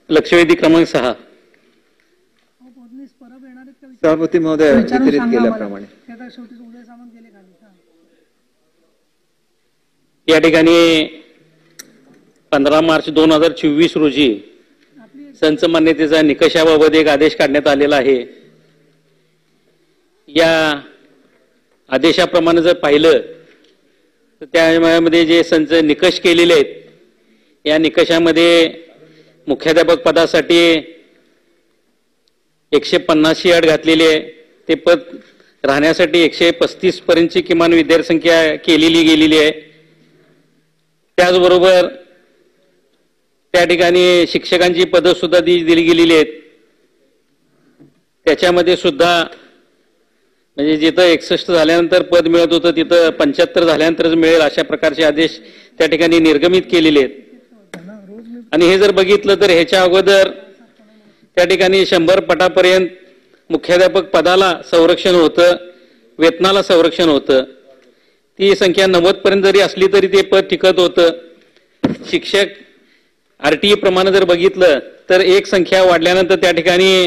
लक्षवेधी क्रमांक 6. सभापती महोदय वितरित केल्याप्रमाणे या ठिकाणी 15 मार्च 2024 रोजी संच मान्यतेचा निकषाबाबत एक आदेश काढण्यात आलेला आहे. या आदेशाप्रमाणे जर पाहिलं तर त्यामध्ये जे संच निकष केलेले आहेत या निकषामध्ये मुख्याध्यापक पदासाठी 150 अट घातलेली आहे. ते पद राहण्यासाठी 135 पर्यंतची किमान विद्यार्थी संख्या केलेली गेलेली आहे. त्याचबरोबर त्या ठिकाणी शिक्षकांची पदं सुद्धा दिली गेलेली आहेत. त्याच्यामध्ये सुद्धा म्हणजे जिथं 61 झाल्यानंतर पद मिळत होतं तिथं 75 झाल्यानंतरच मिळेल अशा प्रकारचे आदेश त्या ठिकाणी निर्गमित केलेले आहेत. आणि हे जर बघितलं तर ह्याच्या अगोदर त्या ठिकाणी 100 पटापर्यंत मुख्याध्यापक पदाला संरक्षण होतं, वेतनाला संरक्षण होतं. ती संख्या 90 पर्यंत जरी असली तरी ते पद टिकत होतं. शिक्षक RTE प्रमाणे जर बघितलं तर एक संख्या वाढल्यानंतर त्या ठिकाणी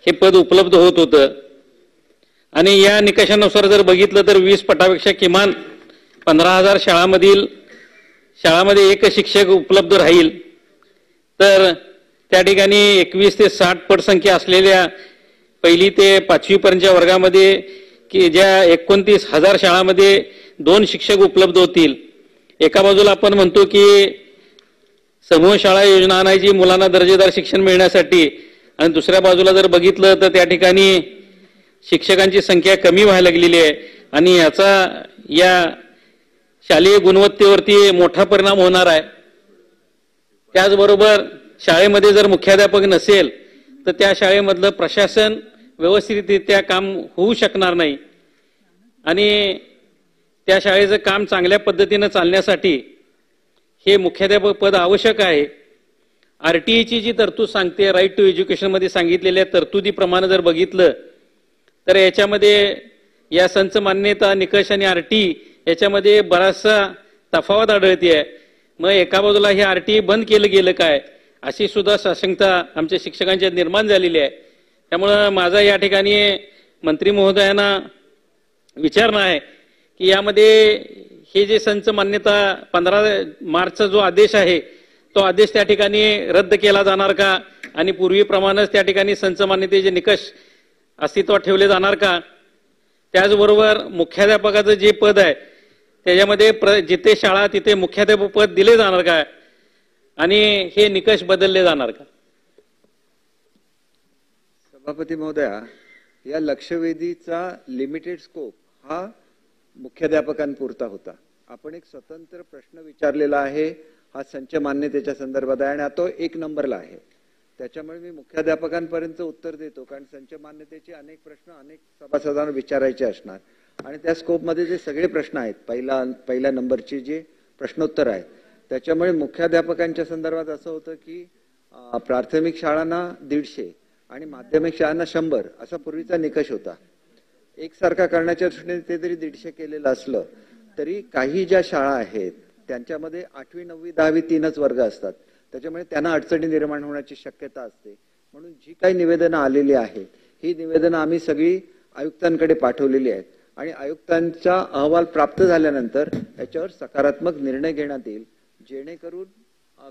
हे पद उपलब्ध होत होतं. आणि या निकषानुसार जर बघितलं तर 20 पटापेक्षा किमान 15,000 शाळामध्ये एक शिक्षक उपलब्ध राहील. तर त्या ठिकाणी 21 ते 60 पट संख्या असलेल्या 1ली ते 5वी पर्यंतच्या वर्गामध्ये की ज्या 29,000 शाळांमध्ये 2 शिक्षक उपलब्ध होतील. एका बाजूला आपण म्हणतो की समूह शाळा योजना आणायची मुलांना दर्जेदार शिक्षण मिळण्यासाठी, आणि दुसऱ्या बाजूला जर बघितलं तर त्या ठिकाणी शिक्षकांची संख्या कमी व्हायला लागलेली आहे. आणि याचा या शालेय गुणवत्तेवरती मोठा परिणाम होणार आहे. त्याचबरोबर शाळेमध्ये जर मुख्याध्यापक नसेल तर त्या शाळेमधलं प्रशासन व्यवस्थितरित्या काम होऊ शकणार नाही. आणि त्या शाळेचं काम चांगल्या पद्धतीनं चालण्यासाठी हे मुख्याध्यापक पद आवश्यक आहे. RTEची जी तरतूद सांगते, राईट टू एज्युकेशन मध्ये सांगितलेल्या तरतुदीप्रमाणे जर बघितलं तर याच्यामध्ये या संच मान्यता निकष आणि RTE याच्यामध्ये बराचसा तफावत आढळते. मग एका बाजूला हे RTE बंद केलं गेलं काय अशी सुद्धा साशंकता आमच्या शिक्षकांच्या निर्माण झालेली आहे. त्यामुळं माझा या ठिकाणी मंत्री महोदयांना विचारणं आहे की यामध्ये हे जे संच मान्यता 15 मार्चचा जो आदेश आहे तो आदेश त्या ठिकाणी रद्द केला जाणार का, आणि पूर्वीप्रमाणेच त्या ठिकाणी संच मान्यतेचे निकष अस्तित्वात ठेवले जाणार का. त्याचबरोबर मुख्याध्यापकाचं जे पद आहे त्याच्यामध्ये जिथे शाळा तिथे मुख्याध्यापक पद दिले जाणार का, आणि हे निकष बदलले जाणार का. सभापती महोदया, या लक्षवेधीचा लिमिटेड स्कोप हा मुख्याध्यापकांपुरता होता. आपण एक स्वतंत्र प्रश्न विचारलेला आहे, हा संच मान्यतेच्या संदर्भात आहे आणि तो 1 नंबरला आहे. त्याच्यामुळे मी मुख्याध्यापकांपर्यंत उत्तर देतो, कारण संच मान्यतेचे अनेक प्रश्न अनेक सभासदांना विचारायचे असणार आणि त्या स्कोपमध्ये जे सगळे प्रश्न आहेत पहिल्या नंबरचे जे प्रश्नोत्तर आहे त्याच्यामुळे मुख्याध्यापकांच्या संदर्भात असं होतं की प्राथमिक शाळांना 150 आणि माध्यमिक शाळांना 100 असा पूर्वीचा निकष होता. एकसारखा करण्याच्या दृष्टीने ते जरी 150 केलेलं असलं तरी काही ज्या शाळा आहेत त्यांच्यामध्ये 8वी 9वी 10वी 3च वर्ग असतात. त्याच्यामुळे त्यांना अडचणी निर्माण होण्याची शक्यता असते. म्हणून जी काही निवेदनं आलेली आहेत ही निवेदनं आम्ही सगळी आयुक्तांकडे पाठवलेली आहेत आणि आयुक्तांचा अहवाल प्राप्त झाल्यानंतर याच्यावर सकारात्मक निर्णय घेण्यात येईल, जेणेकरून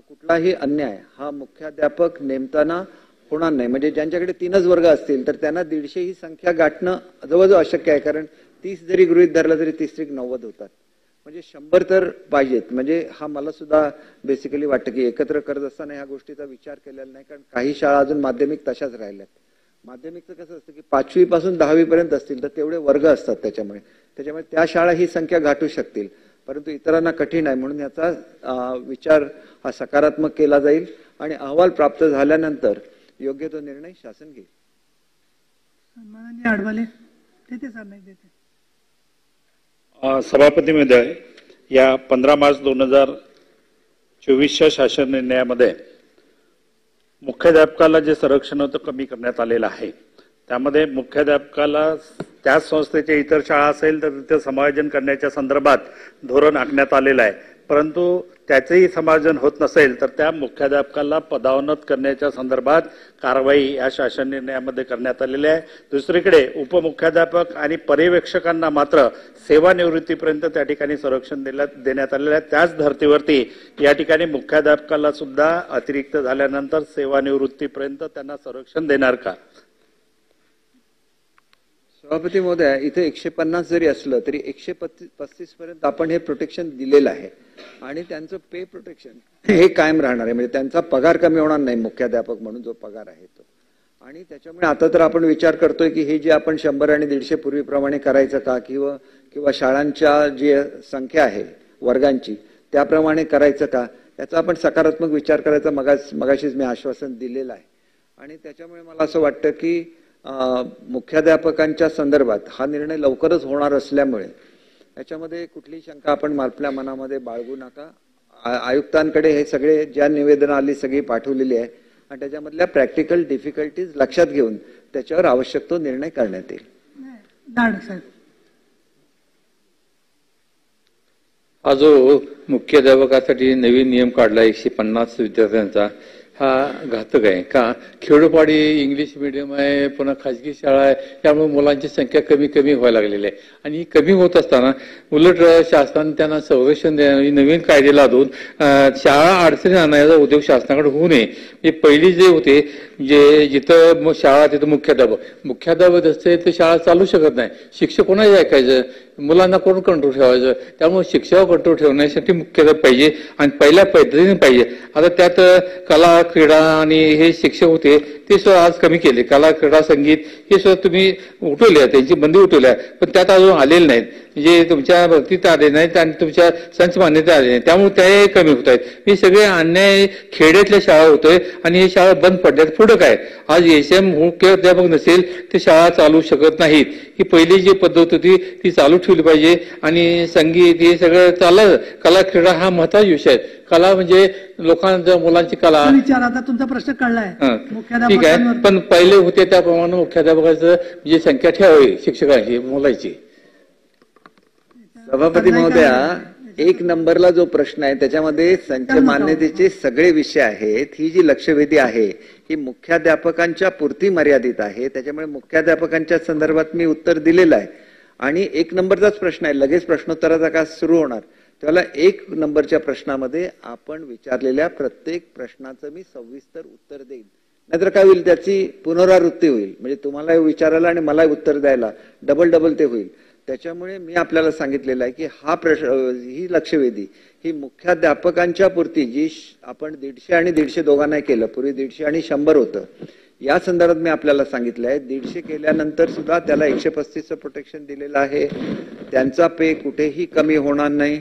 कुठलाही अन्याय हा मुख्याध्यापक नेमताना होणार नाही. म्हणजे ज्यांच्याकडे 3च वर्ग असतील तर त्यांना 150 ही संख्या गाठणं जवळजवळ अशक्य आहे, कारण 30 जरी गृहीत धरला तरी 30-90 होतात. म्हणजे 100 तर पाहिजेत. म्हणजे हा मला सुद्धा बेसिकली वाटतं की एकत्र करत असताना ह्या गोष्टीचा विचार केलेला नाही, कारण काही शाळा अजून माध्यमिक तशाच राहिल्यात. माध्यमिकचं कसं असतं की 5वी पासून 10वी पर्यंत असतील तर तेवढे वर्ग असतात, त्याच्यामुळे त्या शाळा ही संख्या गाठू शकतील, परंतु इतरांना कठीण आहे. म्हणून याचा विचार हा सकारात्मक केला जाईल आणि अहवाल प्राप्त झाल्यानंतर योग्य तो निर्णय शासन घेईल. सभापती महोदय, या 15 मार्च 2024च्या शासन निर्णयामध्ये मुख्याध्यापकाला जे संरक्षण होतं कमी करण्यात आलेलं आहे. त्यामध्ये मुख्याध्यापकाला त्याच संस्थेच्या इतर शाळा असेल तर तिथे समायोजन करण्याच्या संदर्भात धोरण आखण्यात आलेलं आहे, परंतु त्याचेही समायोजन होत नसेल तर त्या मुख्याध्यापकाला पदोन्नत करण्याच्या संदर्भात कारवाई या शासन निर्णयामध्ये करण्यात आलेली आहे. दुसरीकडे उपमुख्याध्यापक आणि पर्यवेक्षकांना मात्र सेवानिवृत्तीपर्यंत त्या ठिकाणी संरक्षण देण्यात आलेलं आहे. त्याच धर्तीवरती या ठिकाणी मुख्याध्यापकाला सुद्धा अतिरिक्त झाल्यानंतर सेवानिवृत्तीपर्यंत त्यांना संरक्षण देणार का? सभापती महोदय, इथे 150 जरी असलं तरी 135 पर्यंत आपण हे प्रोटेक्शन दिलेलं आहे आणि त्यांचं पे प्रोटेक्शन हे कायम राहणार आहे. म्हणजे त्यांचा पगार कमी होणार नाही, मुख्याध्यापक म्हणून जो पगार आहे तो. आणि त्याच्यामुळे आता तर आपण विचार करतोय की हे जे आपण 100 आणि 150 पूर्वीप्रमाणे करायचं का, किंवा शाळांच्या जी संख्या आहे वर्गांची त्याप्रमाणे करायचं का, याचा आपण सकारात्मक विचार करायचा मगाशीच मी आश्वासन दिलेलं आहे. आणि त्याच्यामुळे मला असं वाटतं की मुख्याध्यापकांच्या संदर्भात हा निर्णय लवकरच होणार असल्यामुळे याच्यामध्ये कुठलीही शंका आपण आपल्या मनामध्ये बाळगू नका. आयुक्तांकडे हे सगळे ज्या निवेदन आली सगळी पाठवलेली आहे आणि त्याच्यामधल्या प्रॅक्टिकल डिफिकल्टीज लक्षात घेऊन त्याच्यावर आवश्यक तो निर्णय करण्यात येईल. हा जो मुख्याध्यापकासाठी नवीन नियम काढला 150 विद्यार्थ्यांचा, हा घातक आहे का? खेडोपाडी इंग्लिश मीडियम आहे, पुन्हा खाजगी शाळा आहे, त्यामुळे मुलांची संख्या कमी व्हायला लागलेली आहे. आणि ही कमी होत असताना उलट शासनाने त्यांना संरक्षण देण्याची नवीन कायदे लादून शाळा अडचणी आणण्याचा उद्योग शासनाकडे होऊ नये. हे पहिली जे होते जे जिथं शाळा तिथं मुख्याध्यापक असते तर शाळा चालू शकत नाही. शिक्षक कोणाचं ऐकायचं, मुलांना कोण कंट्रोल ठेवायचं? त्यामुळे शिक्षकावर कंट्रोल ठेवण्यासाठी मुख्याध्यापक पाहिजे आणि पहिल्या पद्धतीने पाहिजे. आता त्यात कला क्रीडा आणि हे शिक्षक होते ते सुद्धा आज कमी केले. कला क्रीडा संगीत हे सुद्धा तुम्ही उठवले, त्यांची बंदी उठवली आहे, पण त्यात अजून आलेले नाहीत, म्हणजे तुमच्या भक्तीत आले नाहीत आणि तुमच्या संच मान्यता आले नाही, त्यामुळे ते कमी होत आहेत. हे सगळे अन्याय खेड्यातल्या शाळा होतोय आणि हे शाळा बंद पडल्यात. पुढं काय? आज एसएम मुख्याध्यापक नसेल ते शाळा चालू शकत नाहीत. ही पहिली जी पद्धत होती ती चालू ठेवली पाहिजे. आणि संगीत हे सगळं चाललं. कला क्रीडा हा महत्वाचा विषय आहे. कला म्हणजे लोकांच्या मुलांची कला. आता तुमचा प्रश्न कळलाय. ठीक आहे, पण पहिले होते त्याप्रमाणे मुख्याध्यापकाचं जी संख्या ठेवावी शिक्षकांची मुलांची. सभापती महोदया, 1 नंबरला जो प्रश्न आहे त्याच्यामध्ये संच मान्यतेचे सगळे विषय आहेत. ही जी लक्षवेधी आहे ही मुख्याध्यापकांच्या पुरती मर्यादित आहे. त्याच्यामुळे मुख्याध्यापकांच्या संदर्भात मी उत्तर दिलेलं आहे. आणि 1 नंबरचाच प्रश्न आहे, लगेच प्रश्नोत्तराचा का सुरू होणार, त्याला 1 नंबरच्या प्रश्नामध्ये आपण विचारलेल्या प्रत्येक प्रश्नाचं मी सविस्तर उत्तर देईन. नाहीतर काय होईल, त्याची पुनरावृत्ती होईल. म्हणजे तुम्हाला विचारायला आणि मला उत्तर द्यायला डबल ते होईल. त्याच्यामुळे मी आपल्याला सांगितलेलं आहे की हा ही लक्षवेधी ही मुख्याध्यापकांच्या पुरती, जी आपण 150 आणि 150 दोघांना केलं, पूर्वी 150 आणि 100 होतं, या संदर्भात मी आपल्याला सांगितलं आहे. 150 केल्यानंतर सुद्धा त्याला 135चं प्रोटेक्शन दिलेलं आहे. त्यांचा पे कुठेही कमी होणार नाही.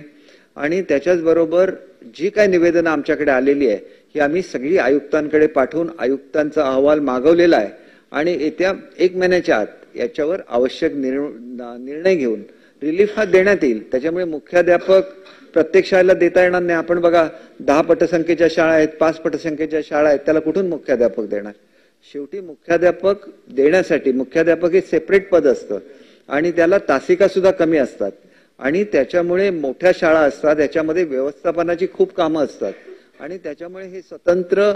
आणि त्याच्याच बरोबर जी काही निवेदनं आमच्याकडे आलेली आहे ही आम्ही सगळी आयुक्तांकडे पाठवून आयुक्तांचा अहवाल मागवलेला आहे. आणि येत्या 1 महिन्याच्या आत याच्यावर आवश्यक निर्णय घेऊन रिलीफ हा देण्यात येईल. त्याच्यामुळे मुख्याध्यापक प्रत्येक शाळेला देता येणार नाही. आपण बघा 10 पटसंख्येच्या शाळा आहेत, 5 पटसंख्येच्या शाळा आहेत, त्याला कुठून मुख्याध्यापक देणार? शेवटी मुख्याध्यापक देण्यासाठी मुख्याध्यापक हे सेपरेट पद असतं आणि त्याला तासिका सुद्धा कमी असतात. आणि त्याच्यामुळे मोठ्या शाळा असतात, याच्यामध्ये व्यवस्थापनाची खूप कामं असतात आणि त्याच्यामुळे हे स्वतंत्र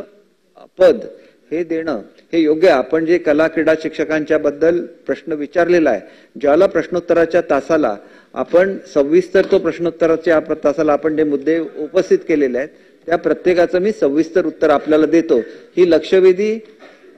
पद हे देणं हे योग्य आहे. आपण जे कला क्रीडा शिक्षकांच्या बद्दल प्रश्न विचारलेला आहे, ज्याला प्रश्नोत्तराच्या तासाला आपण सविस्तर तो प्रश्नोत्तराच्या तासाला आपण जे मुद्दे उपस्थित केलेले आहेत त्या प्रत्येकाचं मी सविस्तर उत्तर आपल्याला देतो. ही लक्षवेधी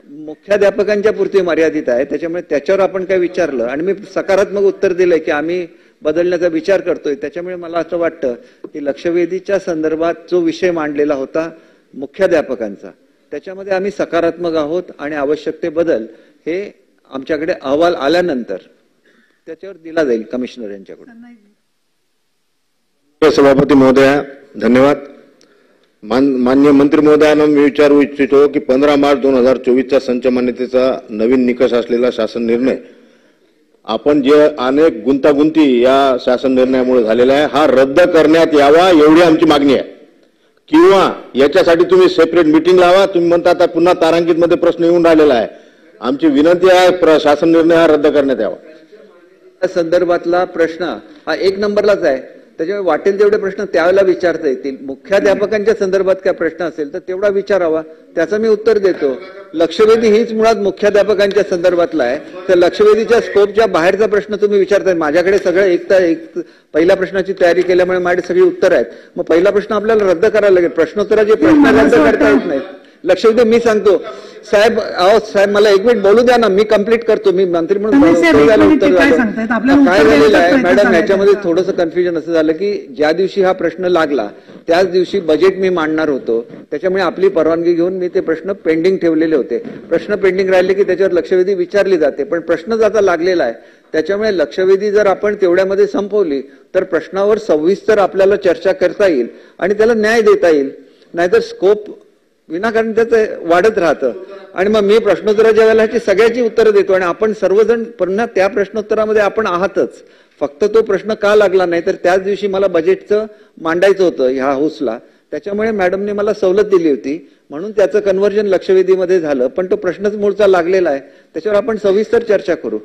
मुख्याध्यापकांच्या पुरती मर्यादित आहे. त्याच्यामुळे त्याच्यावर आपण काय विचारलं आणि मी सकारात्मक उत्तर दिलंय की आम्ही बदलण्याचा विचार करतोय. त्याच्यामुळे मला असं वाटतं की लक्षवेधीच्या संदर्भात जो विषय मांडलेला होता मुख्याध्यापकांचा, त्याच्यामध्ये आम्ही सकारात्मक आहोत आणि आवश्यक ते बदल हे आमच्याकडे अहवाल आल्यानंतर त्याच्यावर दिला जाईल कमिशनर यांच्याकडून. सभापती महोदया धन्यवाद. मान्य मंत्री महोदयांना मी विचारू इच्छितो की 15 मार्च 2024चा संच मान्यतेचा नवीन निकष असलेला शासन निर्णय, आपण जे अनेक गुंतागुंती या शासन निर्णयामुळे झालेला आहे, हा रद्द करण्यात यावा एवढी आमची मागणी आहे. किंवा याच्यासाठी तुम्ही सेपरेट मीटिंग लावा. तुम्ही म्हणता आता पुन्हा तारांकित मध्ये प्रश्न येऊन राहिलेला आहे. आमची विनंती आहे शासन निर्णय हा रद्द करण्यात यावा. संदर्भातला प्रश्न हा 1 नंबरलाच आहे. त्याच्यामुळे वाटेल तेवढे प्रश्न त्यावेळेला विचारता येतील. मुख्याध्यापकांच्या संदर्भात काय प्रश्न असेल तर तेवढा विचारावा, त्याचं मी उत्तर देतो. लक्षवेधी हीच मुळात मुख्याध्यापकांच्या संदर्भातला आहे. तर लक्षवेधीच्या स्कोपच्या बाहेरचा प्रश्न तुम्ही विचारताय. माझ्याकडे सगळं एक पहिल्या प्रश्नाची तयारी केल्यामुळे माझे सगळी उत्तर आहेत. मग पहिला प्रश्न आपल्याला रद्द करायला लागेल. प्रश्नोत्तराचे प्रश्न रद्द करता येत नाहीत. लक्षवेधी मी सांगतो साहेब, अहो साहेब मला एक मिनिट बोलू द्या ना, मी कंप्लीट करतो. मी मंत्री म्हणून काय झालेलं आहे मॅडम, याच्यामध्ये थोडंसं कन्फ्युजन असं झालं की ज्या दिवशी हा प्रश्न लागला त्याच दिवशी बजेट मी मांडणार होतो. त्याच्यामुळे आपली परवानगी घेऊन मी ते प्रश्न पेंडिंग ठेवलेले होते. प्रश्न पेंडिंग राहिले की त्याच्यावर लक्षवेधी विचारली जाते, पण प्रश्नच आता लागलेला आहे. त्याच्यामुळे लक्षवेधी जर आपण तेवढ्यामध्ये संपवली तर प्रश्नावर सविस्तर आपल्याला चर्चा करता येईल आणि त्याला न्याय देता येईल. नाहीतर स्कोप विनाकारण त्याचं वाढत राहतं. आणि मग मी प्रश्नोत्तराच्या वेळेला ह्याची सगळ्याची उत्तरं देतो आणि आपण सर्वजण पुन्हा त्या प्रश्नोत्तरामध्ये आपण आहातच. फक्त तो प्रश्न का लागला नाही तर त्याच दिवशी मला बजेटचं मांडायचं होतं ह्या हाऊसला. त्याच्यामुळे मॅडमने मला सवलत दिली होती म्हणून त्याचं कन्व्हर्जन लक्षवेधीमध्ये झालं. पण तो प्रश्नच मूळचा लागलेला आहे, त्याच्यावर आपण सविस्तर चर्चा करू.